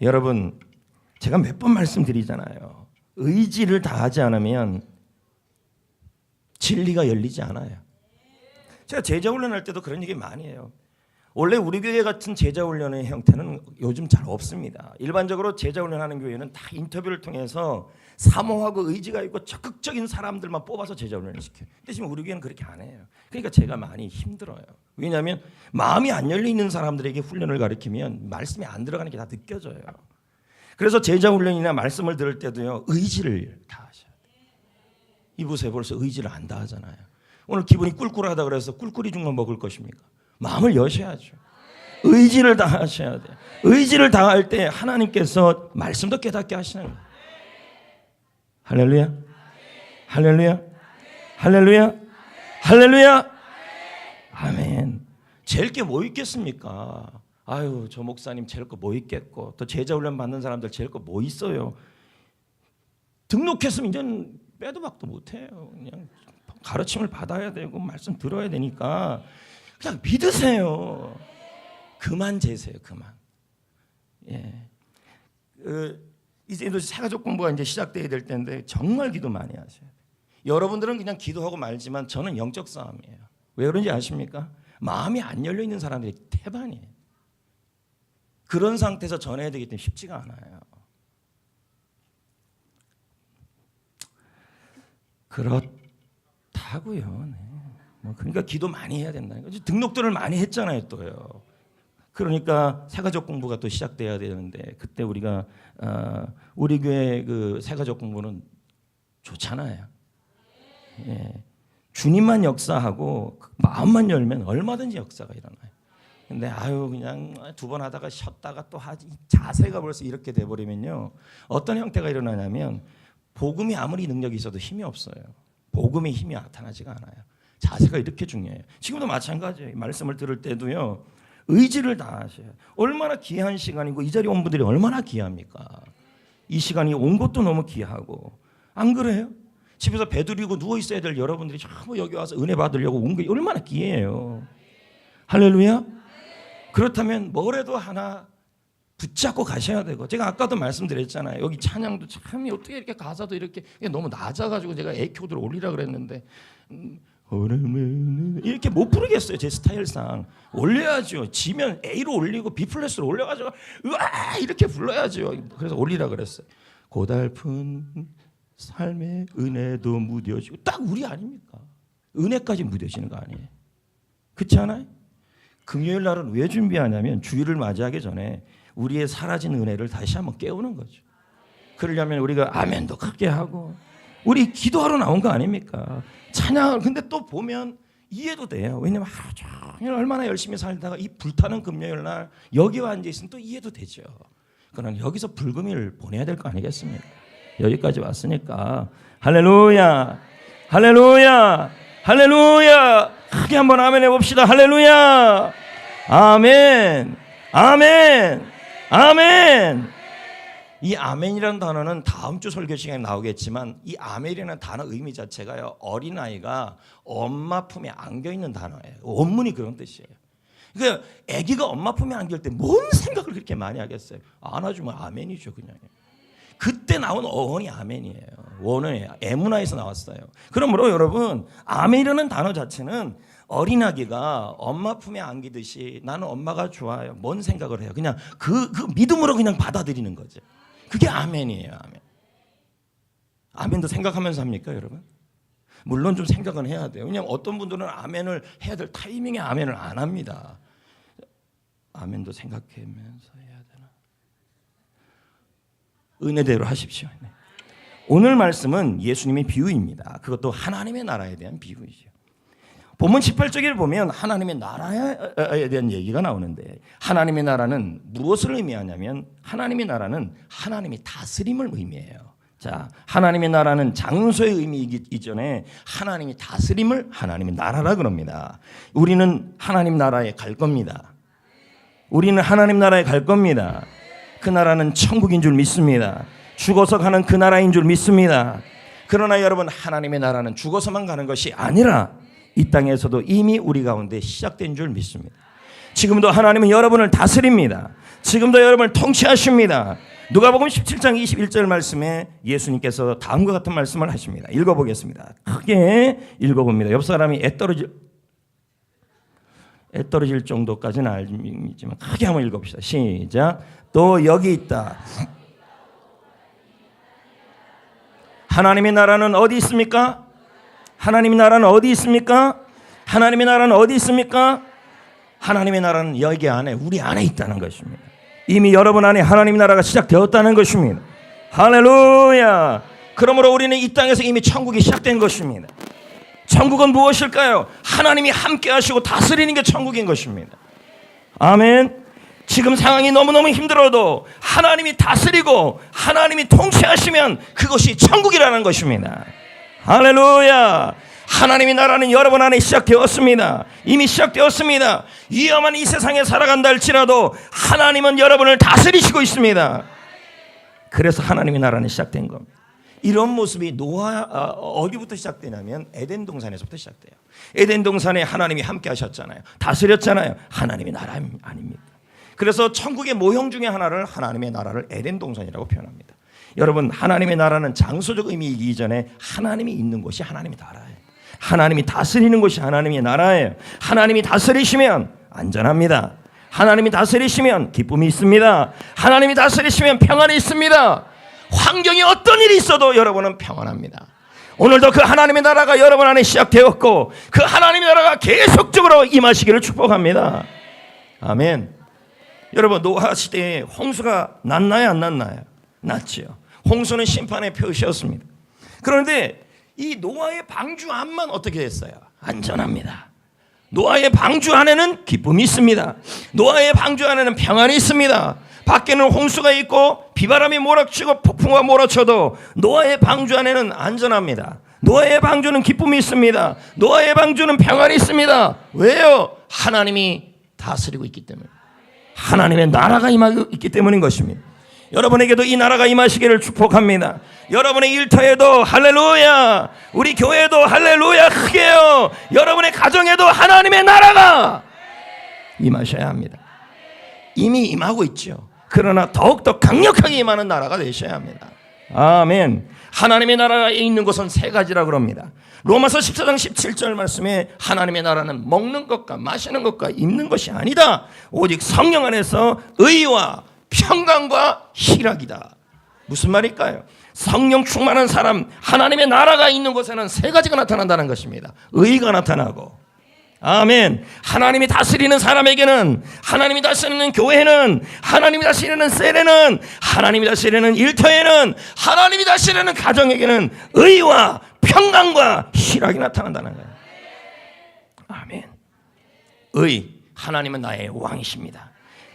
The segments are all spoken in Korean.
여러분, 제가 몇 번 말씀드리잖아요. 의지를 다하지 않으면 진리가 열리지 않아요. 제가 제자 훈련할 때도 그런 얘기 많이 해요. 원래 우리 교회 같은 제자 훈련의 형태는 요즘 잘 없습니다. 일반적으로 제자 훈련하는 교회는 다 인터뷰를 통해서 사모하고 의지가 있고 적극적인 사람들만 뽑아서 제자 훈련을 시켜요. 근데 지금 우리 교회는 그렇게 안 해요. 그러니까 제가 많이 힘들어요. 왜냐하면 마음이 안 열려 있는 사람들에게 훈련을 가르치면 말씀이 안 들어가는 게 다 느껴져요. 그래서 제자 훈련이나 말씀을 들을 때도요, 의지를 다하셔야 돼요. 이보세요, 벌써 의지를 안 다하잖아요. 오늘 기분이 꿀꿀하다 그래서 꿀꿀이 죽만 먹을 것입니까? 마음을 여셔야죠. 의지를 다하셔야 돼요. 의지를 다할 때 하나님께서 말씀도 깨닫게 하시는 거예요. 할렐루야, 할렐루야, 할렐루야, 할렐루야, 아멘. 제일 게 뭐 있겠습니까? 아유, 저 목사님 제일 거 뭐 있겠고, 또 제자 훈련 받는 사람들 제일 거 뭐 있어요? 등록했으면 이제는 빼도 박도 못해요. 그냥 가르침을 받아야 되고 말씀 들어야 되니까 그냥 믿으세요. 그만 재세요. 그만. 예. 이제 새가족 공부가 이제 시작돼야 될 텐데 정말 기도 많이 하셔야 돼요. 여러분들은 그냥 기도하고 말지만 저는 영적 싸움이에요. 왜 그런지 아십니까? 마음이 안 열려 있는 사람들이 태반이에요. 그런 상태에서 전해야 되기 때문에 쉽지가 않아요. 그렇다고요. 네. 그러니까 기도 많이 해야 된다는 거죠. 등록들을 많이 했잖아요, 또요. 그러니까 새가족 공부가 또 시작돼야 되는데 그때 우리가 우리 교회 그 새가족 공부는 좋잖아요. 예. 주님만 역사하고 마음만 열면 얼마든지 역사가 일어나요. 근데 그냥 두 번 하다가 쉬었다가 또 하지, 자세가 벌써 이렇게 돼 버리면요, 어떤 형태가 일어나냐면 복음이 아무리 능력이 있어도 힘이 없어요. 복음의 힘이 나타나지가 않아요. 자세가 이렇게 중요해요. 지금도 마찬가지예요. 말씀을 들을 때도요, 의지를 다하셔야 돼요. 얼마나 귀한 시간이고 이 자리에 온 분들이 얼마나 귀합니까? 이 시간이 온 것도 너무 귀하고, 안 그래요? 집에서 배두리고 누워 있어야 될 여러분들이 전부 여기 와서 은혜 받으려고 온 게 얼마나 귀해요. 할렐루야. 그렇다면 뭐라도 하나 붙잡고 가셔야 되고, 제가 아까도 말씀드렸잖아요. 여기 찬양도 참 어떻게 이렇게 가사도 이렇게 너무 낮아가지고 제가 에코드를 올리라 그랬는데 이렇게 못 부르겠어요. 제 스타일상 올려야죠. 지면 A로 올리고 B 플랫으로 올려가지고 으아 이렇게 불러야죠. 그래서 올리라 그랬어요. 고달픈 삶의 은혜도 무뎌지고, 딱 우리 아닙니까? 은혜까지 무뎌지는 거 아니에요? 그렇지 않아요? 금요일 날은 왜 준비하냐면 주일을 맞이하기 전에 우리의 사라진 은혜를 다시 한번 깨우는 거죠. 그러려면 우리가 아멘도 크게 하고, 우리 기도하러 나온 거 아닙니까? 찬양을. 근데 또 보면 이해도 돼요. 왜냐면 하루 종일 얼마나 열심히 살다가 이 불타는 금요일 날 여기 와 앉아 있으면 또 이해도 되죠. 그러나 여기서 불금을 보내야 될 거 아니겠습니까? 여기까지 왔으니까 할렐루야, 할렐루야, 할렐루야. 크게 한번 아멘 해봅시다. 할렐루야, 아멘, 아멘, 아멘. 이 아멘이라는 단어는 다음 주 설교 시간에 나오겠지만, 이 아멘이라는 단어 의미 자체가요, 어린아이가 엄마 품에 안겨있는 단어예요. 원문이 그런 뜻이에요. 그러니까 아기가 엄마 품에 안길 때 뭔 생각을 그렇게 많이 하겠어요? 안아주면 아멘이죠, 그냥. 그때 나온 어원이 아멘이에요. 원어예요. 에무나에서 나왔어요. 그러므로 여러분, 아멘이라는 단어 자체는 어린아기가 엄마 품에 안기듯이 나는 엄마가 좋아요. 뭔 생각을 해요? 그냥 그 믿음으로 그냥 받아들이는 거죠. 그게 아멘이에요. 아멘. 아멘도 생각하면서 합니까, 여러분? 물론 좀 생각은 해야 돼요. 왜냐하면 어떤 분들은 아멘을 해야 될 타이밍에 아멘을 안 합니다. 아멘도 생각하면서 해야 되나? 은혜대로 하십시오. 네. 오늘 말씀은 예수님의 비유입니다. 그것도 하나님의 나라에 대한 비유이죠. 본문 18쪽을 보면 하나님의 나라에 대한 얘기가 나오는데, 하나님의 나라는 무엇을 의미하냐면, 하나님의 나라는 하나님의 다스림을 의미해요. 자, 하나님의 나라는 장소의 의미이기 이전에 하나님의 다스림을 하나님의 나라라 그럽니다. 우리는 하나님 나라에 갈 겁니다. 우리는 하나님 나라에 갈 겁니다. 그 나라는 천국인 줄 믿습니다. 죽어서 가는 그 나라인 줄 믿습니다. 그러나 여러분, 하나님의 나라는 죽어서만 가는 것이 아니라 이 땅에서도 이미 우리 가운데 시작된 줄 믿습니다. 지금도 하나님은 여러분을 다스립니다. 지금도 여러분을 통치하십니다. 누가복음 17장 21절 말씀에 예수님께서 다음과 같은 말씀을 하십니다. 읽어보겠습니다. 크게 읽어봅니다. 옆 사람이 애 떨어질 정도까지는 알지만 크게 한번 읽어봅시다. 시작. 또 여기 있다. 하나님의 나라는 어디 있습니까? 하나님의 나라는 어디 있습니까? 하나님의 나라는 어디 있습니까? 하나님의 나라는 여기 안에, 우리 안에 있다는 것입니다. 이미 여러분 안에 하나님의 나라가 시작되었다는 것입니다. 할렐루야. 그러므로 우리는 이 땅에서 이미 천국이 시작된 것입니다. 천국은 무엇일까요? 하나님이 함께 하시고 다스리는 게 천국인 것입니다. 아멘. 지금 상황이 너무너무 힘들어도 하나님이 다스리고 하나님이 통치하시면 그것이 천국이라는 것입니다. 할렐루야. 하나님의 나라는 여러분 안에 시작되었습니다. 이미 시작되었습니다. 위험한 이 세상에 살아간다 할지라도 하나님은 여러분을 다스리시고 있습니다. 그래서 하나님의 나라는 시작된 겁니다. 이런 모습이 어디부터 시작되냐면 에덴 동산에서부터 시작돼요. 에덴 동산에 하나님이 함께 하셨잖아요. 다스렸잖아요. 하나님의 나라 아닙니까? 그래서 천국의 모형 중에 하나를, 하나님의 나라를 에덴 동산이라고 표현합니다. 여러분, 하나님의 나라는 장소적 의미이기 이전에 하나님이 있는 곳이 하나님의 나라예요. 하나님이 다스리는 곳이 하나님의 나라예요. 하나님이 다스리시면 안전합니다. 하나님이 다스리시면 기쁨이 있습니다. 하나님이 다스리시면 평안이 있습니다. 환경이 어떤 일이 있어도 여러분은 평안합니다. 오늘도 그 하나님의 나라가 여러분 안에 시작되었고 그 하나님의 나라가 계속적으로 임하시기를 축복합니다. 아멘. 여러분, 노아 시대에 홍수가 났나요, 안 났나요? 났지요. 홍수는 심판의 표시였습니다. 그런데 이 노아의 방주 안만 어떻게 됐어요? 안전합니다. 노아의 방주 안에는 기쁨이 있습니다. 노아의 방주 안에는 평안이 있습니다. 밖에는 홍수가 있고 비바람이 몰아치고 폭풍과 몰아쳐도 노아의 방주 안에는 안전합니다. 노아의 방주는 기쁨이 있습니다. 노아의 방주는 평안이 있습니다. 왜요? 하나님이 다스리고 있기 때문에. 하나님의 나라가 임하고 있기 때문인 것입니다. 여러분에게도 이 나라가 임하시기를 축복합니다. 여러분의 일터에도 할렐루야, 우리 교회도 할렐루야 크게요. 여러분의 가정에도 하나님의 나라가 임하셔야 합니다. 이미 임하고 있죠. 그러나 더욱더 강력하게 임하는 나라가 되셔야 합니다. 아멘. 하나님의 나라가 있는 곳은 세 가지라고 그럽니다. 로마서 14장 17절 말씀에 하나님의 나라는 먹는 것과 마시는 것과 입는 것이 아니다. 오직 성령 안에서 의와 평강과 희락이다. 무슨 말일까요? 성령 충만한 사람, 하나님의 나라가 있는 곳에는 세 가지가 나타난다는 것입니다. 의가 나타나고, 아멘. 하나님이 다스리는 사람에게는, 하나님이 다스리는 교회는, 하나님이 다스리는 세례는, 하나님이 다스리는 일터에는, 하나님이 다스리는 가정에게는 의와 평강과 희락이 나타난다는 거예요. 아멘. 의, 하나님은 나의 왕이십니다.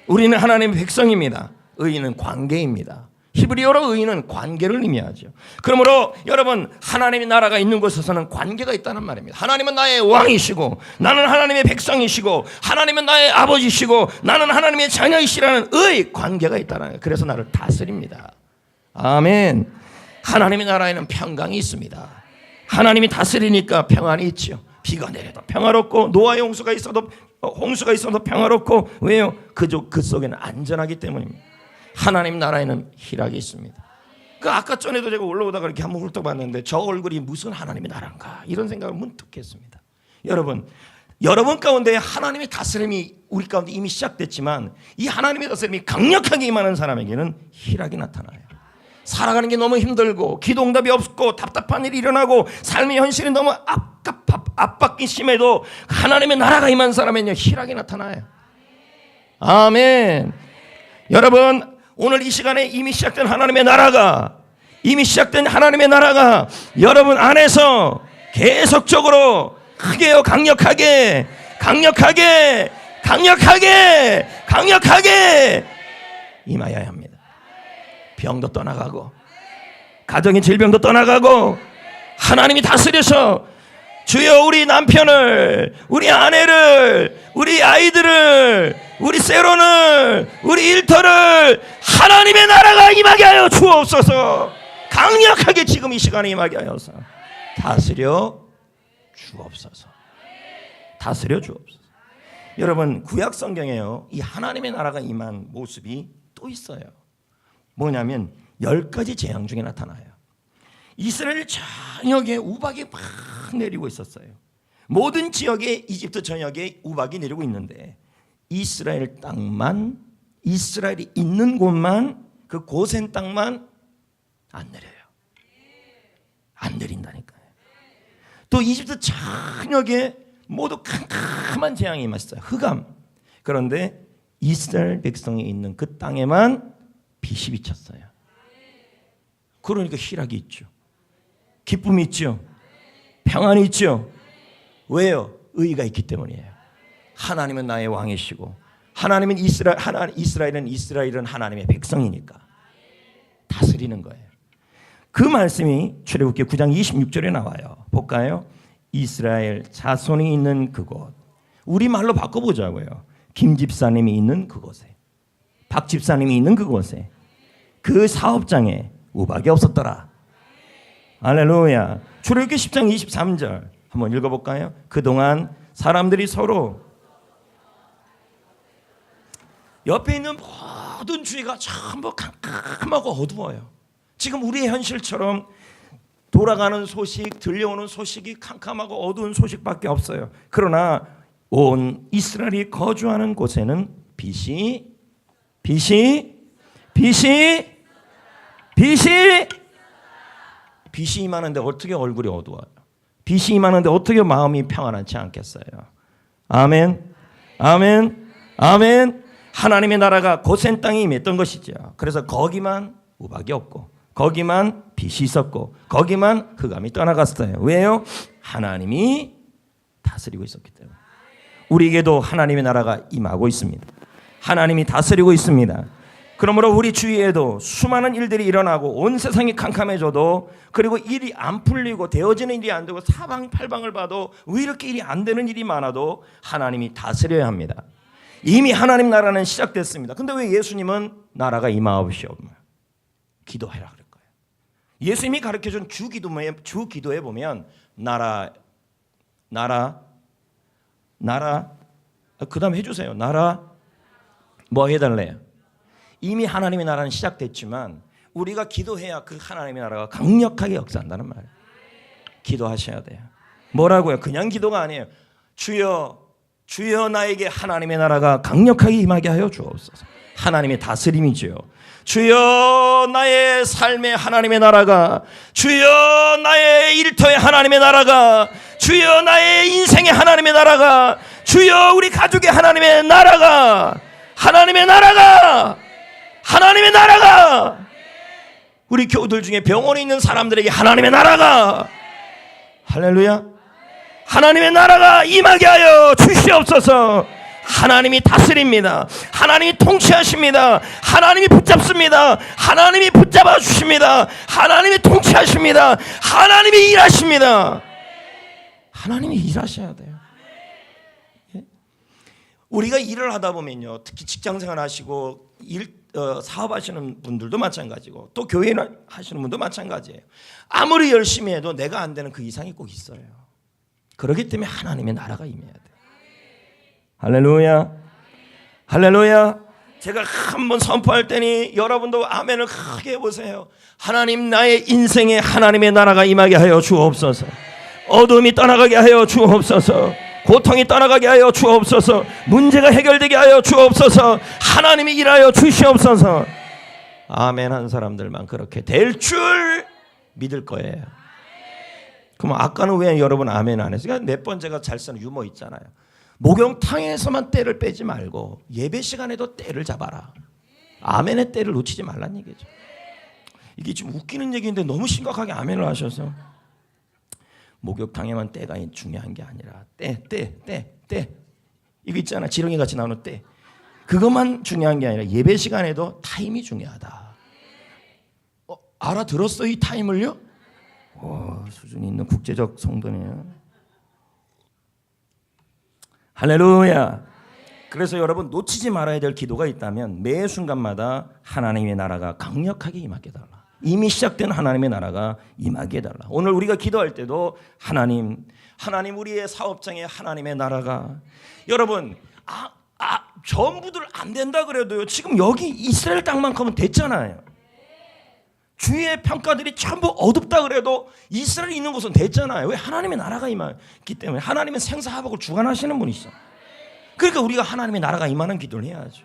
우리는 하나님의 백성입니다. 의는 관계입니다. 히브리어로 의는 관계를 의미하죠. 그러므로 여러분, 하나님의 나라가 있는 곳에서는 관계가 있다는 말입니다. 하나님은 나의 왕이시고 나는 하나님의 백성이시고 하나님은 나의 아버지시고 나는 하나님의 자녀이시라는 의 관계가 있다는 거예요. 그래서 나를 다스립니다. 아멘. 하나님의 나라에는 평강이 있습니다. 하나님이 다스리니까 평안이 있죠. 비가 내려도 평화롭고 노아의 홍수가 있어도 평화롭고, 왜요? 그 속에는 안전하기 때문입니다. 하나님 나라에는 희락이 있습니다. 그 아까 전에도 제가 올라오다가 이렇게 한번 훑어봤는데 저 얼굴이 무슨 하나님의 나라인가 이런 생각을 문득 했습니다. 여러분 가운데 하나님의 다스림이 우리 가운데 이미 시작됐지만 이 하나님의 다스림이 강력하게 임하는 사람에게는 희락이 나타나요. 살아가는 게 너무 힘들고 기도응답이 없고 답답한 일이 일어나고 삶의 현실이 너무 압박이 심해도 하나님의 나라가 임한 사람에게는 희락이 나타나요. 아멘. 여러분, 오늘 이 시간에 이미 시작된 하나님의 나라가 여러분 안에서 계속적으로 크게요, 강력하게 임하여야 합니다. 병도 떠나가고 가정의 질병도 떠나가고 하나님이 다스려서 주여 우리 남편을, 우리 아내를, 우리 아이들을, 우리 세론을, 우리 일터를 하나님의 나라가 임하게 하여 주옵소서. 강력하게 지금 이 시간에 임하게 하여서 다스려 주옵소서. 다스려 주옵소서. 여러분 구약 성경에요, 이 하나님의 나라가 임한 모습이 또 있어요. 뭐냐면 10가지 재앙 중에 나타나요. 이스라엘 전역에 우박이 막 내리고 있었어요. 모든 지역에, 이집트 전역에 우박이 내리고 있는데 이스라엘 땅만, 이스라엘이 있는 곳만, 그 고센 땅만 안 내려요. 안 내린다니까요. 또 이집트 전역에 모두 캄캄한 재앙이 임했어요. 흑암. 그런데 이스라엘 백성이 있는 그 땅에만 빛이 비쳤어요. 그러니까 희락이 있죠. 기쁨이 있죠. 평안이 있죠. 왜요? 의가 있기 때문이에요. 하나님은 나의 왕이시고 하나님은 이스라엘은 하나님의 백성이니까 다스리는 거예요. 그 말씀이 출애굽기 9장 26절에 나와요. 볼까요? 이스라엘 자손이 있는 그곳. 우리말로 바꿔보자고요. 김 집사님이 있는 그곳에, 박 집사님이 있는 그곳에 그 사업장에 우박이 없었더라. 할렐루야. 출애굽기 10장 23절 한번 읽어볼까요? 그동안 사람들이 서로 옆에 있는 모든 주위가 전부 캄캄하고 어두워요. 지금 우리의 현실처럼 돌아가는 소식, 들려오는 소식이 캄캄하고 어두운 소식밖에 없어요. 그러나 온 이스라엘이 거주하는 곳에는 빛이 임하는데 어떻게 얼굴이 어두워요? 빛이 임하는데 어떻게 마음이 평안하지 않겠어요? 아멘, 아멘, 아멘. 하나님의 나라가 고센 땅에 임했던 것이죠. 그래서 거기만 우박이 없고 거기만 빛이 있었고 거기만 흑암이 떠나갔어요. 왜요? 하나님이 다스리고 있었기 때문에. 우리에게도 하나님의 나라가 임하고 있습니다. 하나님이 다스리고 있습니다. 그러므로 우리 주위에도 수많은 일들이 일어나고 온 세상이 캄캄해져도, 그리고 일이 안 풀리고 되어지는 일이 안 되고 사방팔방을 봐도 왜 이렇게 일이 안 되는 일이 많아도 하나님이 다스려야 합니다. 이미 하나님 나라는 시작됐습니다. 근데 왜 예수님은 나라가 임하옵시오며 기도해라 그럴 거예요. 예수님이 가르쳐준 주 기도에 보면 나라 그 다음 해주세요. 나라 뭐 해달래요? 이미 하나님의 나라는 시작됐지만 우리가 기도해야 그 하나님의 나라가 강력하게 역사한다는 말이에요. 기도하셔야 돼요. 뭐라고요? 그냥 기도가 아니에요. 주여 나에게 하나님의 나라가 강력하게 임하게 하여 주옵소서. 하나님의 다스림이지요. 주여 나의 삶에 하나님의 나라가, 주여 나의 일터에 하나님의 나라가, 주여 나의 인생에 하나님의 나라가, 주여 우리 가족의 하나님의 나라가, 하나님의 나라가, 하나님의 나라가, 우리 교우들 중에 병원에 있는 사람들에게 하나님의 나라가, 할렐루야, 하나님의 나라가 임하게 하여 주시옵소서. 하나님이 다스립니다. 하나님이 통치하십니다. 하나님이 붙잡습니다. 하나님이 붙잡아 주십니다. 하나님이 통치하십니다. 하나님이 일하십니다. 하나님이 일하셔야 돼요. 우리가 일을 하다 보면요, 특히 직장생활 하시고 사업하시는 분들도 마찬가지고 또 교회 하시는 분도 마찬가지예요. 아무리 열심히 해도 내가 안 되는 그 이상이 꼭 있어요. 그렇기 때문에 하나님의 나라가 임해야 돼요. 할렐루야, 할렐루야. 제가 한번 선포할 때니 여러분도 아멘을 크게 해보세요. 하나님, 나의 인생에 하나님의 나라가 임하게 하여 주옵소서. 어둠이 떠나가게 하여 주옵소서. 고통이 떠나가게 하여 주옵소서. 문제가 해결되게 하여 주옵소서. 하나님이 일하여 주시옵소서. 아멘 한 사람들만 그렇게 될 줄 믿을 거예요. 그럼 아까는 왜 여러분 아멘 안 했어요? 몇 번 제가 잘 쓰는 유머 있잖아요. 목욕탕에서만 때를 빼지 말고 예배 시간에도 때를 잡아라. 아멘의 때를 놓치지 말란 얘기죠. 이게 좀 웃기는 얘기인데 너무 심각하게 아멘을 하셔서, 목욕탕에만 때가 중요한 게 아니라 때 이거 있잖아, 지렁이 같이 나오는 때, 그것만 중요한 게 아니라 예배 시간에도 타임이 중요하다. 알아들었어 이 타임을요? 수준이 있는 국제적 성도네요. 할렐루야. 그래서 여러분 놓치지 말아야 될 기도가 있다면 매 순간마다 하나님의 나라가 강력하게 임하게 해달라. 이미 시작된 하나님의 나라가 임하게 해달라. 오늘 우리가 기도할 때도 하나님 우리의 사업장에 하나님의 나라가, 여러분 전부들 안 된다 그래도요. 지금 여기 이스라엘 땅만큼은 됐잖아요. 주위의 평가들이 전부 어둡다 그래도 이스라엘이 있는 곳은 됐잖아요. 왜? 하나님의 나라가 임하기 때문에. 하나님은 생사화복을 주관하시는 분이시죠. 그러니까 우리가 하나님의 나라가 임하는 기도를 해야죠.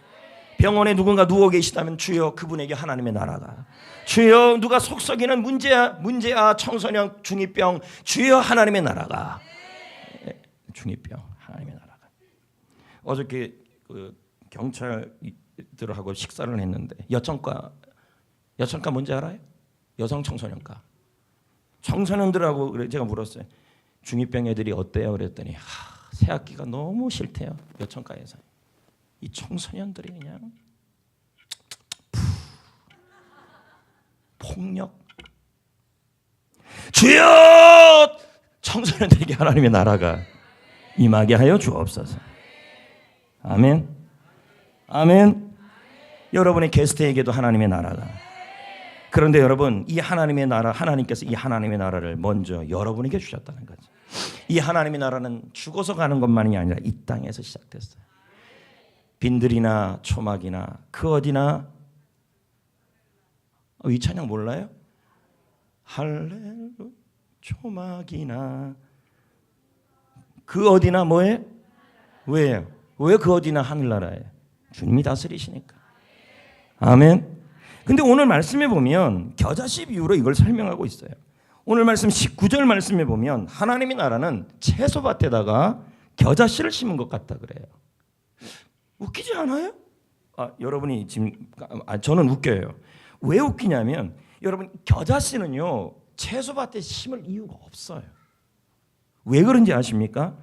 병원에 누군가 누워 계시다면 주여 그분에게 하나님의 나라가, 주여 누가 속썩이는 문제야 청소년 중이병, 주여 하나님의 나라가, 중이병 하나님의 나라가. 어저께 그 경찰들하고 식사를 했는데 여청과 뭔지 알아요? 여성 청소년과. 청소년들하고 제가 물었어요. 중이병 애들이 어때요? 그랬더니 새학기가 너무 싫대요. 여청과에서. 이 청소년들이 그냥 폭력. 주여 청소년들에게 하나님의 나라가 임하게 하여 주옵소서. 아멘. 아멘. 여러분의 게스트에게도 하나님의 나라가. 그런데 여러분, 이 하나님의 나라, 하나님께서 이 하나님의 나라를 먼저 여러분에게 주셨다는 거죠. 이 하나님의 나라는 죽어서 가는 것만이 아니라 이 땅에서 시작됐어요. 빈들이나 초막이나 그 어디나. 이 찬양 몰라요? 할렐루 초막이나 그 어디나 뭐예요? 왜요? 왜 그 어디나 하늘나라예요? 주님이 다스리시니까. 아멘. 근데 오늘 말씀에 보면 겨자씨 비유로 이걸 설명하고 있어요. 오늘 말씀 19절 말씀에 보면 하나님의 나라는 채소밭에다가 겨자씨를 심은 것 같다 그래요. 웃기지 않아요? 여러분이 지금 저는 웃겨요. 왜 웃기냐면 여러분 겨자씨는요 채소밭에 심을 이유가 없어요. 왜 그런지 아십니까?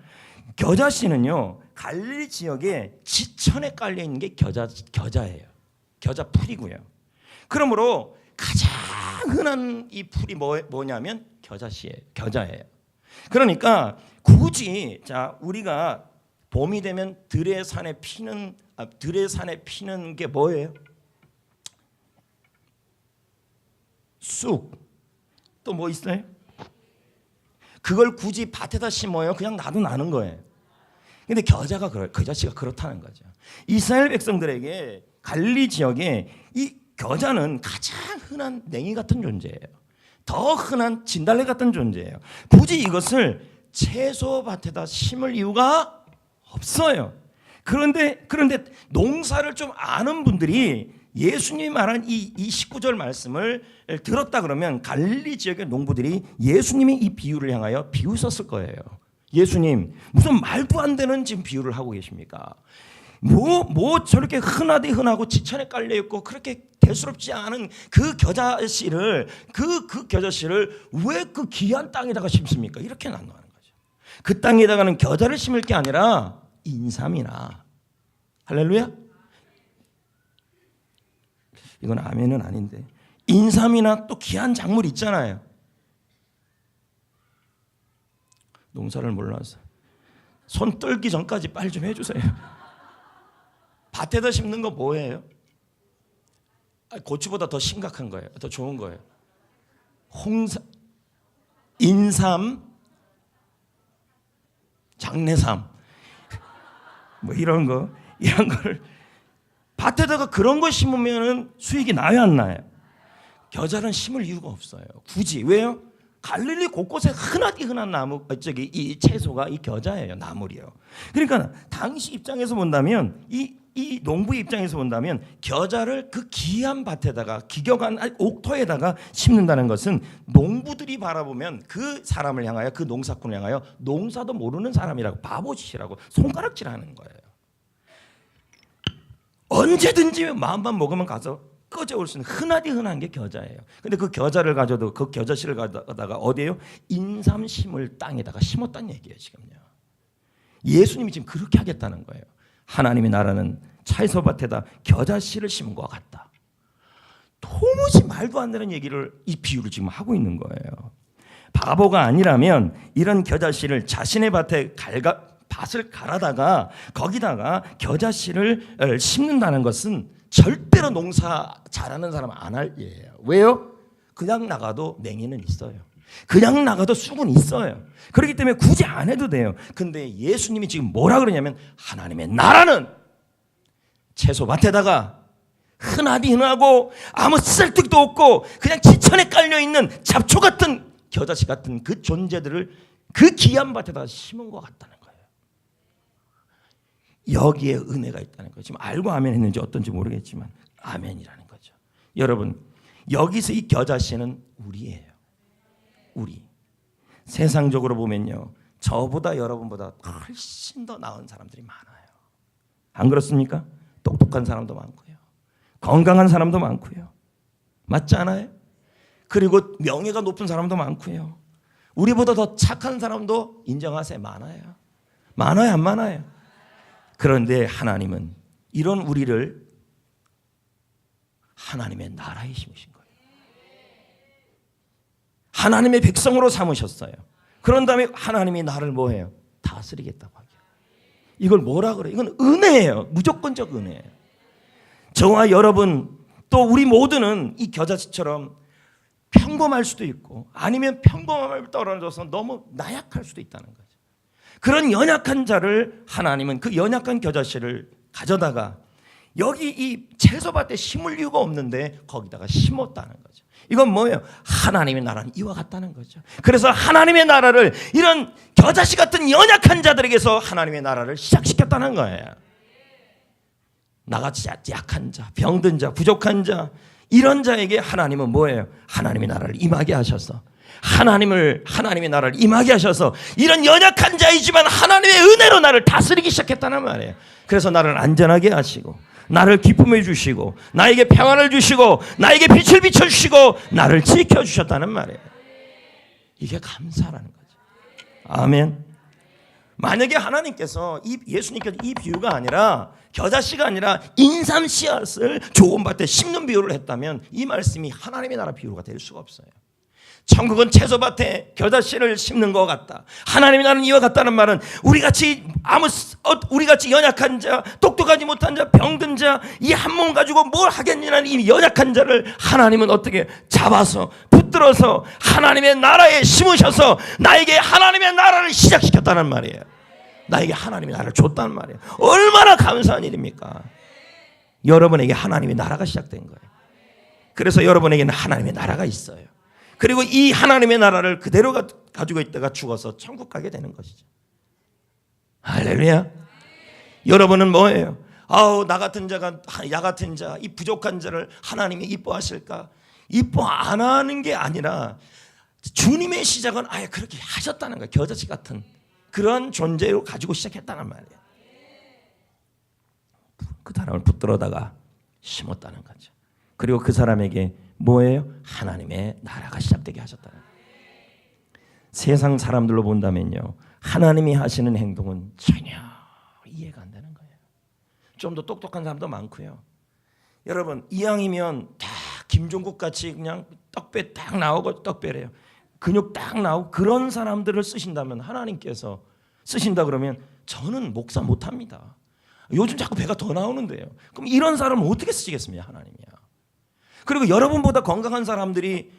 겨자씨는요 갈릴리 지역에 지천에 깔려 있는 게 겨자예요. 겨자 풀이고요. 그러므로 가장 흔한 이 풀이 뭐냐면 겨자예요. 그러니까 굳이 우리가 봄이 되면 들의 산에 피는 게 뭐예요? 쑥. 또 뭐 있어요? 그걸 굳이 밭에다 심어요? 그냥 놔도 나는 거예요. 근데 겨자씨가 그렇다는 거죠. 이스라엘 백성들에게 갈릴리 지역에 이 겨자는 가장 흔한 냉이 같은 존재예요. 더 흔한 진달래 같은 존재예요. 굳이 이것을 채소밭에다 심을 이유가 없어요. 그런데 농사를 좀 아는 분들이 예수님이 말한 이 19절 말씀을 들었다 그러면 갈릴리 지역의 농부들이 예수님이 이 비유를 향하여 비웃었을 거예요. 예수님 무슨 말도 안 되는 지금 비유를 하고 계십니까? 뭐 저렇게 흔하고 지천에 깔려 있고 그렇게 대수롭지 않은 그 겨자씨를 왜 그 귀한 땅에다가 심습니까? 이렇게 난노하는 거죠. 그 땅에다가는 겨자를 심을 게 아니라 인삼이나, 할렐루야? 이건 아멘은 아닌데 인삼이나 또 귀한 작물 있잖아요. 농사를 몰라서 손 떨기 전까지 빨리 좀 해주세요. 밭에다 심는 거 뭐예요? 고추보다 더 심각한 거예요. 더 좋은 거예요. 인삼, 장내삼, 뭐 이런 걸 밭에다가 그런 거 심으면 수익이 나요, 안 나요? 겨자는 심을 이유가 없어요. 굳이. 왜요? 갈릴리 곳곳에 흔한 나무, 이 채소가 이 겨자예요, 나물이요. 그러니까 당시 입장에서 본다면 이 농부의 입장에서 본다면 겨자를 그 귀한 밭에다가 기경한 옥토에다가 심는다는 것은 농부들이 바라보면 그 사람을 향하여, 그 농사꾼을 향하여 농사도 모르는 사람이라고, 바보짓이라고 손가락질하는 거예요. 언제든지 마음만 먹으면 가서 꺼져올 수 있는 흔한 게 겨자예요. 근데 그 겨자를 가져도 그 겨자씨를 가져다가 어디에요? 인삼 심을 땅에다가 심었다는 얘기예요. 지금요. 예수님이 지금 그렇게 하겠다는 거예요. 하나님의 나라는 채소밭에다 겨자씨를 심은 것과 같다. 도무지 말도 안 되는 얘기를, 이 비유를 지금 하고 있는 거예요. 바보가 아니라면 이런 겨자씨를 자신의 밭을 갈아다가 거기다가 겨자씨를 심는다는 것은 절대로 농사 잘하는 사람은 안 할 일이에요. 왜요? 그냥 나가도 냉이는 있어요. 그냥 나가도 쑥은 있어요. 그렇기 때문에 굳이 안 해도 돼요. 근데 예수님이 지금 뭐라 그러냐면 하나님의 나라는 채소밭에다가 흔하디 흔하고 아무 쓸데도 없고 그냥 지천에 깔려있는 잡초 같은 겨자씨 같은 그 존재들을 그 귀한 밭에다가 심은 것 같다는 거예요. 여기에 은혜가 있다는 거예요. 지금 알고 아멘 했는지 어떤지 모르겠지만 아멘이라는 거죠. 여러분, 여기서 이 겨자씨는 우리예요. 우리. 세상적으로 보면요, 저보다 여러분보다 훨씬 더 나은 사람들이 많아요. 안 그렇습니까? 똑똑한 사람도 많고요, 건강한 사람도 많고요, 맞지 않아요? 그리고 명예가 높은 사람도 많고요, 우리보다 더 착한 사람도 인정하세요. 많아요. 많아요, 안 많아요? 그런데 하나님은 이런 우리를 하나님의 나라에 심으신 거예요. 하나님의 백성으로 삼으셨어요. 그런 다음에 하나님이 나를 뭐해요? 다스리겠다고 하죠. 이걸 뭐라 그래요? 이건 은혜예요. 무조건적 은혜예요. 저와 여러분 또 우리 모두는 이 겨자씨처럼 평범할 수도 있고 아니면 평범함을 떨어져서 너무 나약할 수도 있다는 거죠. 그런 연약한 자를 하나님은 그 연약한 겨자씨를 가져다가 여기 이 채소밭에 심을 이유가 없는데 거기다가 심었다는 거죠. 이건 뭐예요? 하나님의 나라는 이와 같다는 거죠. 그래서 하나님의 나라를 이런 겨자씨 같은 연약한 자들에게서 하나님의 나라를 시작시켰다는 거예요. 나같이 약한 자, 병든 자, 부족한 자, 이런 자에게 하나님은 뭐예요? 하나님의 나라를 임하게 하셔서 하나님의 나라를 임하게 하셔서 이런 연약한 자이지만 하나님의 은혜로 나를 다스리기 시작했다는 말이에요. 그래서 나를 안전하게 하시고 나를 기쁨해 주시고 나에게 평안을 주시고 나에게 빛을 비춰주시고 나를 지켜주셨다는 말이에요. 이게 감사라는 거죠. 아멘. 만약에 하나님께서 예수님께서 이 비유가 아니라 겨자씨가 아니라 인삼 씨앗을 좋은 밭에 심는 비유를 했다면 이 말씀이 하나님의 나라 비유가 될 수가 없어요. 천국은 채소밭에 겨자씨를 심는 것 같다. 하나님의 나라는 이와 같다는 말은 우리같이 연약한 자, 똑똑하지 못한 자, 병든 자, 이 한 몸 가지고 뭘 하겠냐는 이 연약한 자를 하나님은 어떻게 잡아서 붙들어서 하나님의 나라에 심으셔서 나에게 하나님의 나라를 시작시켰다는 말이에요. 나에게 하나님의 나라를 줬다는 말이에요. 얼마나 감사한 일입니까? 여러분에게 하나님의 나라가 시작된 거예요. 그래서 여러분에게는 하나님의 나라가 있어요. 그리고 이 하나님의 나라를 그대로 가지고 있다가 죽어서 천국 가게 되는 것이죠. 할렐루야. 여러분은 뭐예요? 나 같은 자가, 야 같은 자, 이 부족한 자를 하나님이 이뻐하실까? 이뻐 안 하는 게 아니라 주님의 시작은 아예 그렇게 하셨다는 거예요. 겨자씨 같은 그런 존재로 가지고 시작했다는 말이에요. 그 사람을 붙들어다가 심었다는 거죠. 그리고 그 사람에게 뭐예요? 하나님의 나라가 시작되게 하셨다는 거예요. 세상 사람들로 본다면요, 하나님이 하시는 행동은 전혀 이해가 안 되는 거예요. 좀 더 똑똑한 사람도 많고요. 여러분, 이왕이면 다 김종국 같이 그냥 떡배 딱 나오고 떡배래요. 근육 딱 나오고 그런 사람들을 쓰신다면 하나님께서 쓰신다 그러면 저는 목사 못합니다. 요즘 자꾸 배가 더 나오는데요. 그럼 이런 사람을 어떻게 쓰시겠습니까? 하나님이야. 그리고 여러분보다 건강한 사람들이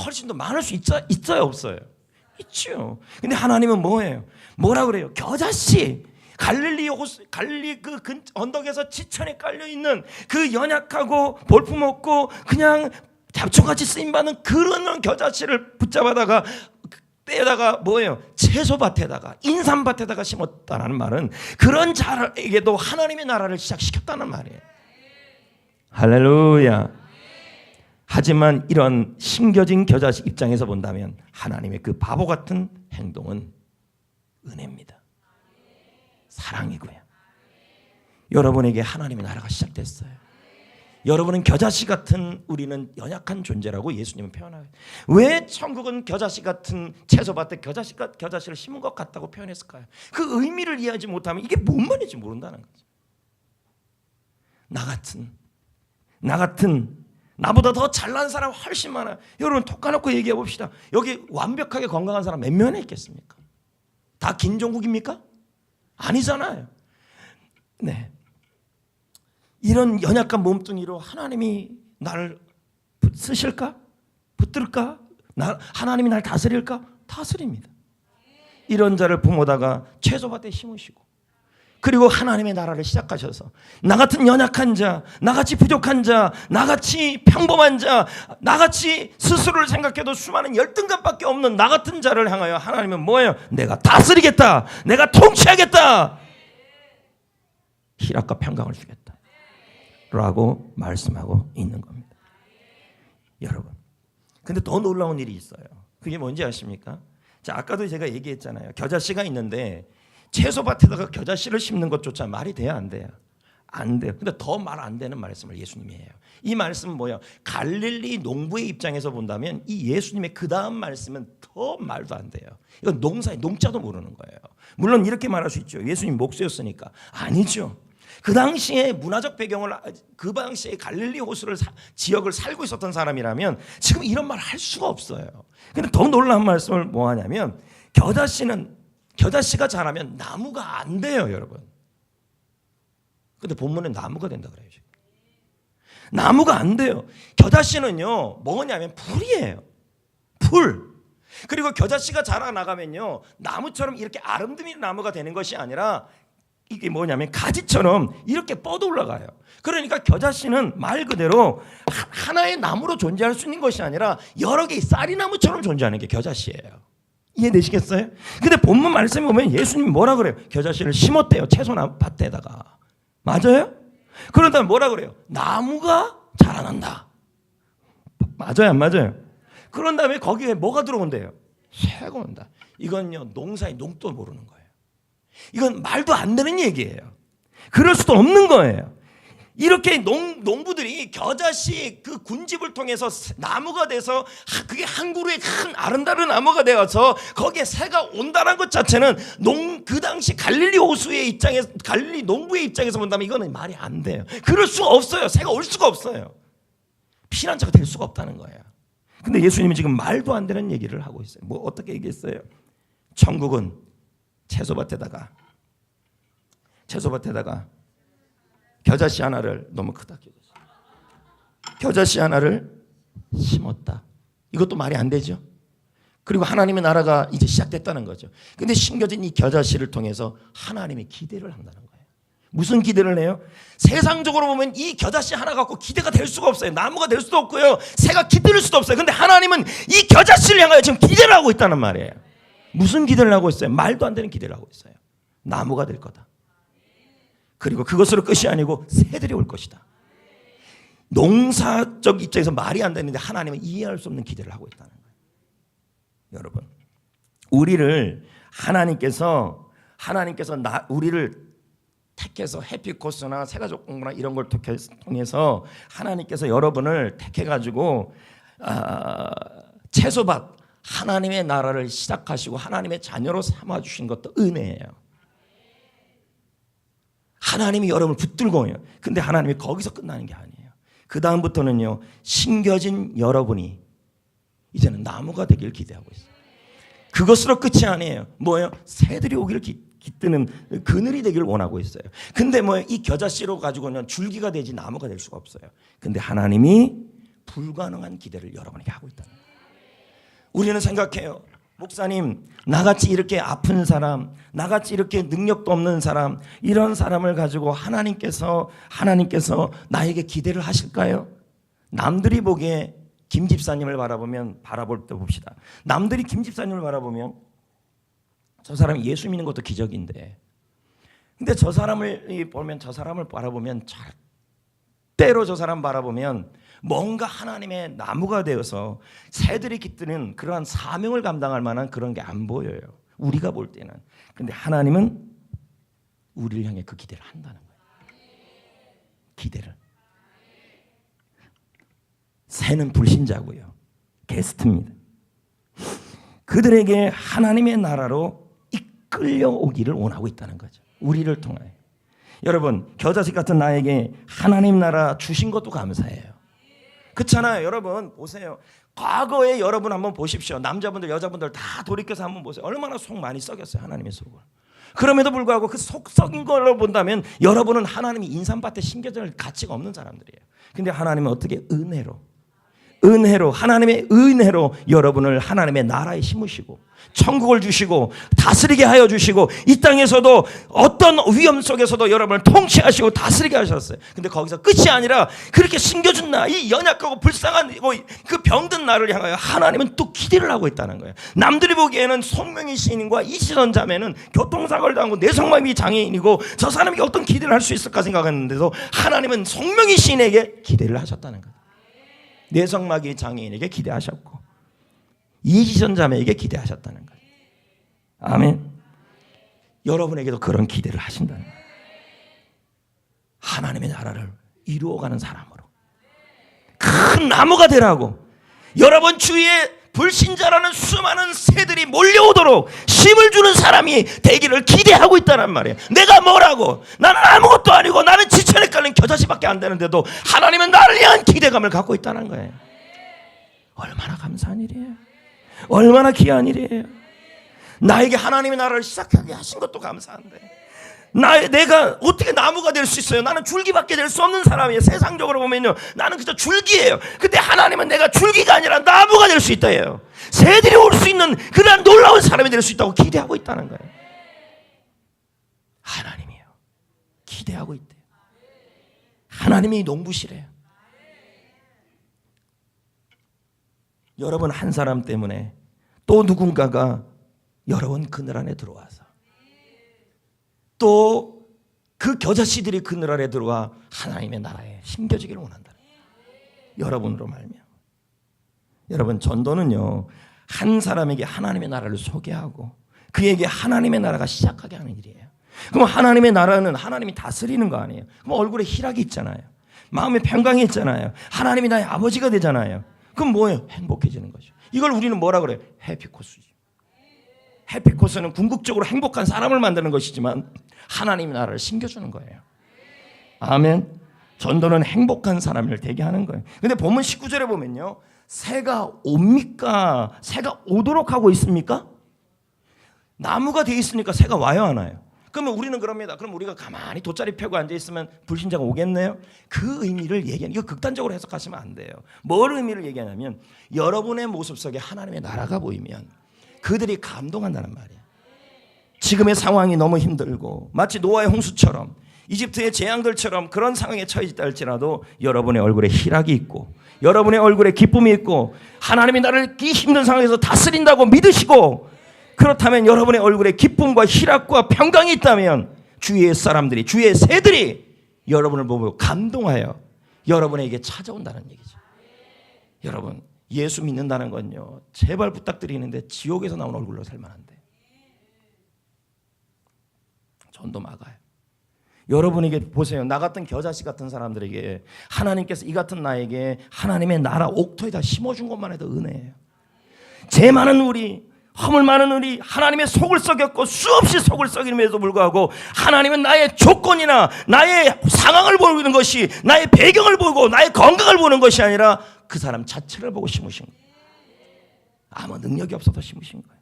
훨씬 더 많을 수 있어요, 없어요? 있죠. 근데 하나님은 뭐예요? 뭐라 그래요? 겨자씨, 갈릴리 그 언덕에서 지천에 깔려 있는 그 연약하고 볼품없고 그냥 잡초같이 쓰임 받는 그런 겨자씨를 붙잡아다가 빼다가 뭐예요? 채소밭에다가 인삼밭에다가 심었다는 말은 그런 자에게도 하나님의 나라를 시작시켰다는 말이에요. 할렐루야. 하지만 이런 심겨진 겨자씨 입장에서 본다면 하나님의 그 바보 같은 행동은 은혜입니다. 사랑이고요. 여러분에게 하나님의 나라가 시작됐어요. 여러분은 겨자씨 같은 우리는 연약한 존재라고 예수님은 표현해요. 왜 천국은 겨자씨 같은 채소밭에 겨자씨를 심은 것 같다고 표현했을까요? 그 의미를 이해하지 못하면 이게 뭔 말인지 모른다는 거죠. 나 같은 나보다 더 잘난 사람 훨씬 많아요. 여러분 톡 까놓고 얘기해 봅시다. 여기 완벽하게 건강한 사람 몇 명이나 있겠습니까? 다 김종국입니까? 아니잖아요. 네. 이런 연약한 몸뚱이로 하나님이 나를 쓰실까? 붙들까? 하나님이 날 다스릴까? 다스립니다. 이런 자를 부모다가 채소밭에 심으시고, 그리고 하나님의 나라를 시작하셔서 나 같은 연약한 자, 나같이 부족한 자, 나같이 평범한 자, 나같이 스스로를 생각해도 수많은 열등감밖에 없는 나 같은 자를 향하여 하나님은 뭐예요? 내가 다스리겠다, 내가 통치하겠다, 희락과 평강을 주겠다 라고 말씀하고 있는 겁니다. 여러분, 근데 더 놀라운 일이 있어요. 그게 뭔지 아십니까? 자, 아까도 제가 얘기했잖아요. 겨자씨가 있는데 채소밭에다가 겨자씨를 심는 것조차 말이 돼야 안 돼요? 안 돼요. 근데 더 말 안 되는 말씀을 예수님이 해요. 이 말씀은 뭐예요? 갈릴리 농부의 입장에서 본다면 이 예수님의 그 다음 말씀은 더 말도 안 돼요. 이건 농사의 농자도 모르는 거예요. 물론 이렇게 말할 수 있죠. 예수님 목수였으니까. 아니죠. 그 당시에 문화적 배경을, 그 당시에 갈릴리 호수를 지역을 살고 있었던 사람이라면 지금 이런 말 할 수가 없어요. 근데 더 놀라운 말씀을 뭐 하냐면, 겨자씨가 자라면 나무가 안 돼요, 여러분. 근데 본문에 나무가 된다 그래요. 지금. 나무가 안 돼요. 겨자씨는요, 뭐냐면 풀이에요. 풀. 그리고 겨자씨가 자라나가면요, 나무처럼 이렇게 아름드리 나무가 되는 것이 아니라 이게 뭐냐면 가지처럼 이렇게 뻗어 올라가요. 그러니까 겨자씨는 말 그대로 하나의 나무로 존재할 수 있는 것이 아니라 여러 개의 쌀이나무처럼 존재하는 게 겨자씨예요. 이해되시겠어요? 근데 본문 말씀에 보면 예수님이 뭐라 그래요? 겨자씨를 심었대요. 채소나무 밭에다가. 맞아요? 그런 다음에 뭐라 그래요? 나무가 자라난다. 맞아요, 안 맞아요? 그런 다음에 거기에 뭐가 들어온대요? 새가 온다. 이건요, 농사의 농도 모르는 거예요. 이건 말도 안 되는 얘기예요. 그럴 수도 없는 거예요. 이렇게 농부들이 겨자씨 그 군집을 통해서 나무가 돼서 그게 한 그루의 큰 아름다운 나무가 되어서 거기에 새가 온다는 것 자체는 그 당시 갈릴리 호수의 입장에서, 갈릴리 농부의 입장에서 본다면 이거는 말이 안 돼요. 그럴 수가 없어요. 새가 올 수가 없어요. 피난처가 될 수가 없다는 거예요. 근데 예수님은 지금 말도 안 되는 얘기를 하고 있어요. 뭐 어떻게 얘기했어요? 천국은 채소밭에다가 겨자씨 하나를, 너무 크다, 겨자씨 하나를 심었다. 이것도 말이 안 되죠. 그리고 하나님의 나라가 이제 시작됐다는 거죠. 근데 심겨진 이 겨자씨를 통해서 하나님이 기대를 한다는 거예요. 무슨 기대를 해요? 세상적으로 보면 이 겨자씨 하나 갖고 기대가 될 수가 없어요. 나무가 될 수도 없고요, 새가 깃들 수도 없어요. 근데 하나님은 이 겨자씨를 향하여 지금 기대를 하고 있다는 말이에요. 무슨 기대를 하고 있어요? 말도 안 되는 기대를 하고 있어요. 나무가 될 거다. 그리고 그것으로 끝이 아니고 새들이 올 것이다. 농사적 입장에서 말이 안 되는데 하나님은 이해할 수 없는 기대를 하고 있다는 거예요. 여러분, 우리를 하나님께서 우리를 택해서 해피코스나 새가족 공부나 이런 걸 통해서 하나님께서 여러분을 택해가지고 채소밭, 하나님의 나라를 시작하시고 하나님의 자녀로 삼아주신 것도 은혜예요. 하나님이 여러분을 붙들고 해요. 근데 하나님이 거기서 끝나는 게 아니에요. 그 다음부터는요, 심겨진 여러분이 이제는 나무가 되길 기대하고 있어요. 그것으로 끝이 아니에요. 뭐예요? 새들이 오기를 깃드는 그늘이 되기를 원하고 있어요. 근데 이 겨자씨로 가지고는 줄기가 되지 나무가 될 수가 없어요. 근데 하나님이 불가능한 기대를 여러분에게 하고 있다는 거예요. 우리는 생각해요. 목사님, 나같이 이렇게 아픈 사람, 나같이 이렇게 능력도 없는 사람, 이런 사람을 가지고 하나님께서 나에게 기대를 하실까요? 남들이 보기에 김 집사님을 바라볼 때 봅시다. 남들이 김 집사님을 바라보면 저 사람이 예수 믿는 것도 기적인데, 근데 저 사람을 바라보면 절대로 저 사람 바라보면 뭔가 하나님의 나무가 되어서 새들이 깃드는 그러한 사명을 감당할 만한 그런 게 안 보여요. 우리가 볼 때는. 근데 하나님은 우리를 향해 그 기대를 한다는 거예요. 기대를. 새는 불신자고요, 게스트입니다. 그들에게 하나님의 나라로 이끌려오기를 원하고 있다는 거죠. 우리를 통하여. 여러분, 겨자씨 같은 나에게 하나님 나라 주신 것도 감사해요. 그렇잖아요. 여러분 보세요. 과거에 여러분 한번 보십시오. 남자분들 여자분들 다 돌이켜서 한번 보세요. 얼마나 속 많이 썩였어요, 하나님의 속을. 그럼에도 불구하고 그 속 썩인 걸로 본다면 여러분은 하나님이 인삼밭에 심겨질 가치가 없는 사람들이에요. 근데 하나님은 어떻게 은혜로 은혜로, 하나님의 은혜로 여러분을 하나님의 나라에 심으시고 천국을 주시고 다스리게 하여 주시고 이 땅에서도 어떤 위험 속에서도 여러분을 통치하시고 다스리게 하셨어요. 근데 거기서 끝이 아니라 그렇게 심겨준 나, 이 연약하고 불쌍한 그 병든 나를 향하여 하나님은 또 기대를 하고 있다는 거예요. 남들이 보기에는 송명희 시인과 이시선 자매는 교통사고를 당하고 뇌성마비 장애인이고 저 사람에게 어떤 기대를 할 수 있을까 생각했는데도 하나님은 송명희 시인에게 기대를 하셨다는 거예요. 뇌성마비 장애인에게 기대하셨고 이시선 자매에게 기대하셨다는 거예요. 아멘. 여러분에게도 그런 기대를 하신다는 거예요. 하나님의 나라를 이루어가는 사람으로 큰 나무가 되라고 여러분 주위에 불신자라는 수많은 새들이 몰려오도록 힘을 주는 사람이 되기를 기대하고 있다는 말이에요. 내가 뭐라고? 나는 아무것도 아니고 나는 지천에 깔린 겨자씨밖에 안 되는데도 하나님은 나를 위한 기대감을 갖고 있다는 거예요. 얼마나 감사한 일이에요. 얼마나 귀한 일이에요. 나에게 하나님의 나라를 시작하게 하신 것도 감사한데 내가 어떻게 나무가 될 수 있어요? 나는 줄기밖에 될 수 없는 사람이에요. 세상적으로 보면요, 나는 그저 줄기예요. 근데 하나님은 내가 줄기가 아니라 나무가 될 수 있다예요. 새들이 올 수 있는 그런 놀라운 사람이 될 수 있다고 기대하고 있다는 거예요. 하나님이요, 기대하고 있대요. 하나님이 농부시래요. 여러분 한 사람 때문에 또 누군가가 여러분 그늘 안에 들어와서 또 그 겨자씨들이 그늘 안에 들어와 하나님의 나라에 심겨지기를 원한다. 여러분으로 말미암아. 여러분 전도는요, 한 사람에게 하나님의 나라를 소개하고 그에게 하나님의 나라가 시작하게 하는 일이에요. 그럼 하나님의 나라는 하나님이 다스리는 거 아니에요. 그럼 얼굴에 희락이 있잖아요. 마음에 평강이 있잖아요. 하나님이 나의 아버지가 되잖아요. 그럼 뭐예요? 행복해지는 거죠. 이걸 우리는 뭐라 그래요? 해피코스죠. 해피코스는 궁극적으로 행복한 사람을 만드는 것이지만 하나님의 나라를 심겨주는 거예요. 아멘. 전도는 행복한 사람을 되게 하는 거예요. 근데 본문 19절에 보면요, 새가 옵니까? 새가 오도록 하고 있습니까? 나무가 돼 있으니까 새가 와요, 안 와요? 그러면 우리는 그럽니다. 그럼 우리가 가만히 돗자리 펴고 앉아 있으면 불신자가 오겠네요? 그 의미를 얘기하는, 이거 극단적으로 해석하시면 안 돼요. 뭘 의미를 얘기하냐면 여러분의 모습 속에 하나님의 나라가 보이면 그들이 감동한다는 말이에요. 지금의 상황이 너무 힘들고 마치 노아의 홍수처럼 이집트의 재앙들처럼 그런 상황에 처해있다 할지라도 여러분의 얼굴에 희락이 있고 여러분의 얼굴에 기쁨이 있고 하나님이 나를 이 힘든 상황에서 다스린다고 믿으시고, 그렇다면 여러분의 얼굴에 기쁨과 희락과 평강이 있다면 주위의 사람들이, 주위의 새들이 여러분을 보고 감동하여 여러분에게 찾아온다는 얘기죠. 여러분 예수 믿는다는 건요, 제발 부탁드리는데 지옥에서 나온 얼굴로 살면 안 돼. 전도 막아요. 여러분에게 보세요. 나 같은 겨자씨 같은 사람들에게 하나님께서 이 같은 나에게 하나님의 나라 옥토에다 심어준 것만 해도 은혜예요. 죄 많은 우리, 허물 많은 우리, 하나님의 속을 썩였고 수없이 속을 썩임에도 불구하고 하나님은 나의 조건이나 나의 상황을 보는 것이, 나의 배경을 보고 나의 건강을 보는 것이 아니라 그 사람 자체를 보고 심으신 거예요. 아무 능력이 없어도 심으신 거예요.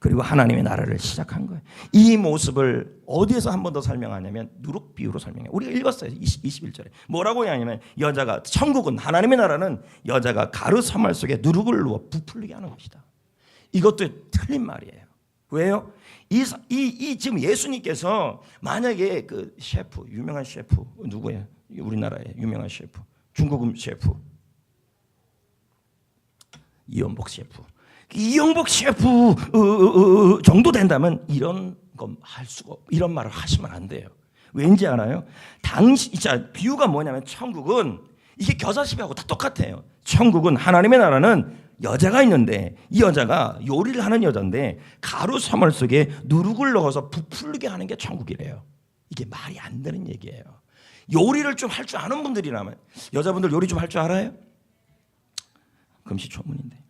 그리고 하나님의 나라를 시작한 거예요. 이 모습을 어디에서 한 번 더 설명하냐면 누룩 비유로 설명해요. 우리가 읽었어요. 21절에 뭐라고 하냐면 여자가, 천국은, 하나님의 나라는 여자가 가루 사말 속에 누룩을 넣어 부풀리게 하는 것이다. 이것도 틀린 말이에요. 왜요? 지금 예수님께서 만약에 그 셰프, 유명한 셰프 누구예요? 우리나라의 유명한 셰프, 중국 셰프 이연복 셰프. 이연복 셰프 정도 된다면 이런 거 할 수가, 이런 말을 하시면 안 돼요. 왠지 알아요? 자, 비유가 뭐냐면 천국은 이게 겨자씨하고 다 똑같아요. 천국은, 하나님의 나라는 여자가 있는데 이 여자가 요리를 하는 여자인데 가루 사물 속에 누룩을 넣어서 부풀리게 하는 게 천국이래요. 이게 말이 안 되는 얘기예요. 요리를 좀 할 줄 아는 분들이라면, 여자분들 요리 좀 할 줄 알아요? 금시초문인데.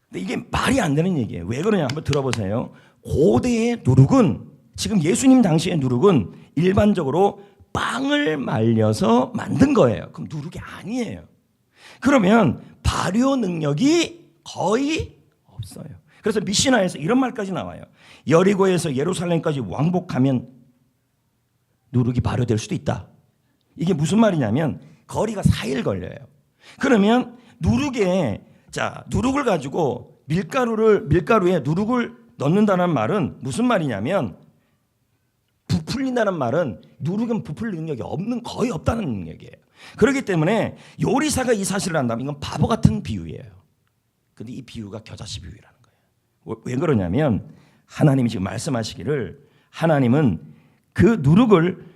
근데 이게 말이 안 되는 얘기예요. 왜 그러냐 한번 들어보세요. 고대의 누룩은, 지금 예수님 당시의 누룩은 일반적으로 빵을 말려서 만든 거예요. 그럼 누룩이 아니에요. 그러면 발효 능력이 거의 없어요. 그래서 미시나에서 이런 말까지 나와요. 여리고에서 예루살렘까지 왕복하면 누룩이 발효될 수도 있다. 이게 무슨 말이냐면 거리가 4일 걸려요. 그러면 누룩을 가지고 밀가루에 누룩을 넣는다는 말은 무슨 말이냐면, 부풀린다는 말은 누룩은 부풀 능력이 거의 없다는 능력이에요. 그렇기 때문에 요리사가 이 사실을 안다면 이건 바보 같은 비유예요. 근데 이 비유가 겨자씨 비유라는 거예요. 왜 그러냐면 하나님이 지금 말씀하시기를, 하나님은 그 누룩을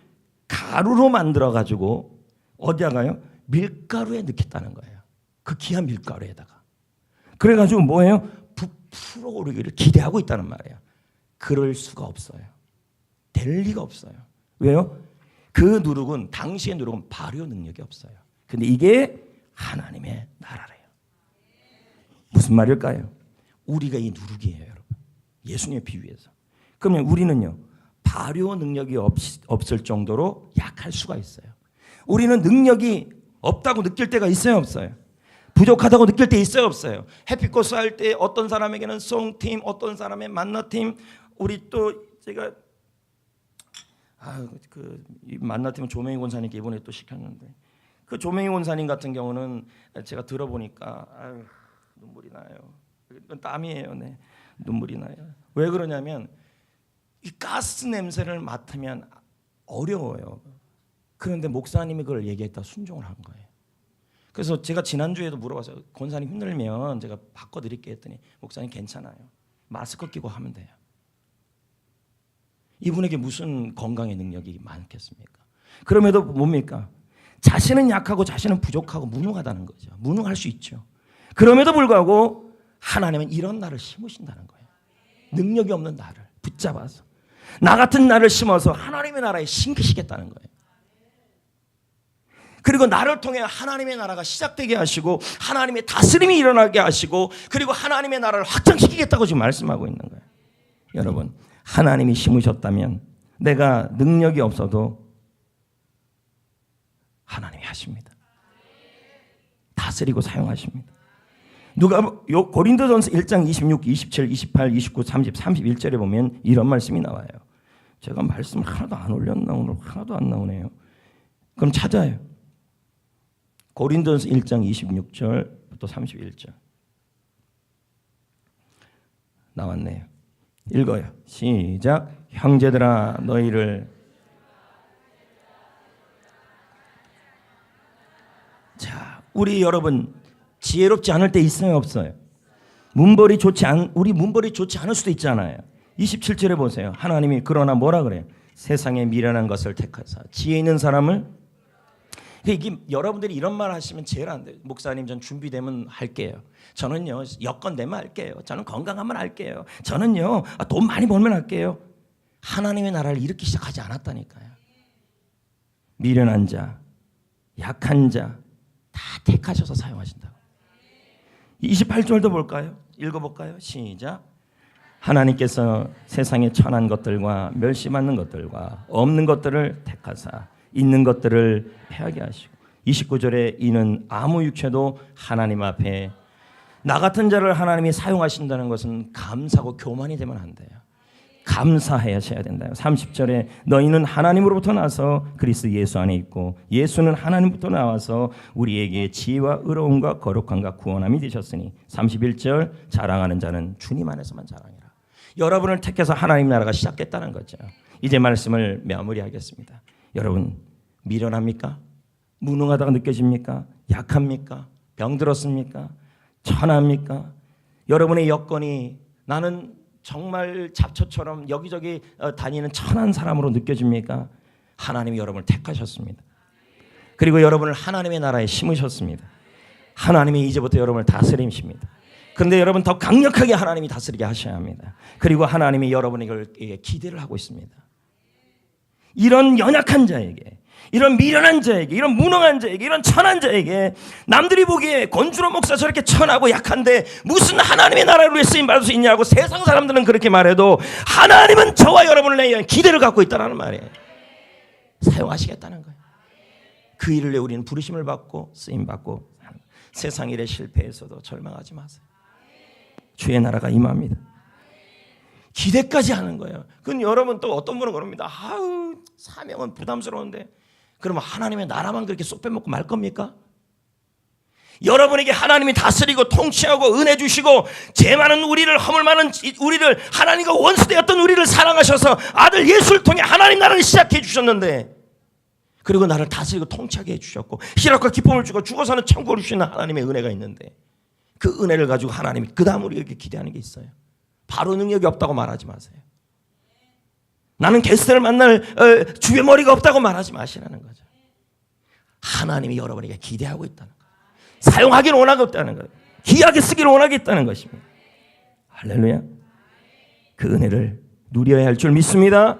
가루로 만들어 가지고 어디다가요? 밀가루에 넣겠다는 거예요. 그 귀한 밀가루에다가. 그래가지고 뭐예요? 부풀어 오르기를 기대하고 있다는 말이에요. 그럴 수가 없어요. 될 리가 없어요. 왜요? 그 누룩은, 당시의 누룩은 발효 능력이 없어요. 근데 이게 하나님의 나라래요. 무슨 말일까요? 우리가 이 누룩이에요, 여러분. 예수님의 비유에서. 그러면 우리는요, 발효 능력이 없을 정도로 약할 수가 있어요. 우리는 능력이 없다고 느낄 때가 있어요, 없어요? 부족하다고 느낄 때 있어요, 없어요? 해피코스 할 때 어떤 사람에게는 송팀, 어떤 사람의 만나팀, 우리 또 제가 이 만나팀은 조명희 권사님께 이번에 또 시켰는데, 그 조명희 권사님 같은 경우는 제가 들어보니까 눈물이 나요. 땀이에요, 네. 눈물이 나요. 왜 그러냐면 이 가스 냄새를 맡으면 어려워요. 그런데 목사님이 그걸 얘기했다 순종을 한 거예요. 그래서 제가 지난주에도 물어봤어요. 권사님 힘들면 제가 바꿔드릴게 했더니 목사님 괜찮아요. 마스크 끼고 하면 돼요. 이분에게 무슨 건강의 능력이 많겠습니까? 그럼에도 뭡니까? 자신은 약하고 자신은 부족하고 무능하다는 거죠. 무능할 수 있죠. 그럼에도 불구하고 하나님은 이런 나를 심으신다는 거예요. 능력이 없는 나를 붙잡아서 나 같은 나를 심어서 하나님의 나라에 심기시겠다는 거예요. 그리고 나를 통해 하나님의 나라가 시작되게 하시고 하나님의 다스림이 일어나게 하시고 그리고 하나님의 나라를 확장시키겠다고 지금 말씀하고 있는 거예요. 여러분, 하나님이 심으셨다면 내가 능력이 없어도 하나님이 하십니다. 다스리고 사용하십니다. 고린도전서 1장 26, 27, 28, 29, 30, 31절에 보면 이런 말씀이 나와요. 제가 말씀을 하나도 안 올렸나 오늘 하나도 안 나오네요. 그럼 찾아요. 고린도전서 1장 26절부터 31절 나왔네요. 읽어요. 시작. 형제들아 너희를 자, 우리 여러분 지혜롭지 않을 때 있어요, 없어요? 우리 문벌이 좋지 않을 수도 있잖아요. 27절에 보세요. 하나님이 그러나 뭐라 그래요? 세상에 미련한 것을 택하사 지혜 있는 사람을. 이게 여러분들이 이런 말 하시면 제일 안 돼요. 목사님 전 준비되면 할게요. 저는요 여건 되면 할게요. 저는 건강하면 할게요. 저는요 돈 많이 벌면 할게요. 하나님의 나라를 이렇게 시작하지 않았다니까요. 미련한 자, 약한 자 다 택하셔서 사용하신다고. 28절도 볼까요? 읽어볼까요? 시작. 하나님께서 세상에 천한 것들과 멸시받는 것들과 없는 것들을 택하사 있는 것들을 패하게 하시고 29절에 이는 아무 육체도 하나님 앞에 나 같은 자를 하나님이 사용하신다는 것은 감사하고 교만이 되면 안 돼요. 감사하셔야 된다. 30절에 너희는 하나님으로부터 나서 그리스도 예수 안에 있고 예수는 하나님부터 나와서 우리에게 지혜와 의로움과 거룩함과 구원함이 되셨으니 31절 자랑하는 자는 주님 안에서만 자랑해라. 여러분을 택해서 하나님 나라가 시작됐다는 거죠. 이제 말씀을 마무리하겠습니다. 여러분 미련합니까? 무능하다고 느껴집니까? 약합니까? 병들었습니까? 천합니까? 여러분의 여건이 나는 정말 잡초처럼 여기저기 다니는 천한 사람으로 느껴집니까? 하나님이 여러분을 택하셨습니다. 그리고 여러분을 하나님의 나라에 심으셨습니다. 하나님이 이제부터 여러분을 다스리십니다. 그런데 여러분 더 강력하게 하나님이 다스리게 하셔야 합니다. 그리고 하나님이 여러분에게 기대를 하고 있습니다. 이런 연약한 자에게, 이런 미련한 자에게, 이런 무능한 자에게, 이런 천한 자에게 남들이 보기에 권준호 목사 저렇게 천하고 약한데 무슨 하나님의 나라를 위해 쓰임받을 수 있냐고 세상 사람들은 그렇게 말해도 하나님은 저와 여러분을 위한 기대를 갖고 있다는 말이에요. 사용하시겠다는 거예요. 그 일을 위해 우리는 부르심을 받고 쓰임받고 세상 일에 실패해서도 절망하지 마세요. 주의 나라가 임합니다. 기대까지 하는 거예요. 그건 여러분 또 어떤 분은 그럽니다. 아우 사명은 부담스러운데 그러면 하나님의 나라만 그렇게 쏙 빼먹고 말 겁니까? 여러분에게 하나님이 다스리고 통치하고 은혜 주시고 죄 많은 우리를, 허물 많은 우리를, 하나님과 원수되었던 우리를 사랑하셔서 아들 예수를 통해 하나님 나라를 시작해 주셨는데, 그리고 나를 다스리고 통치하게 해주셨고 희락과 기쁨을 주고 죽어서는 천국을 주시는 하나님의 은혜가 있는데, 그 은혜를 가지고 하나님이 그 다음 우리에게 기대하는 게 있어요. 바로 능력이 없다고 말하지 마세요. 나는 게스트를 만날 주의 머리가 없다고 말하지 마시라는 거죠. 하나님이 여러분에게 기대하고 있다는 거예요. 사용하기를 원하고 있다는 거예요. 귀하게 쓰기를 원하겠다는 것입니다. 할렐루야. 그 은혜를 누려야 할 줄 믿습니다.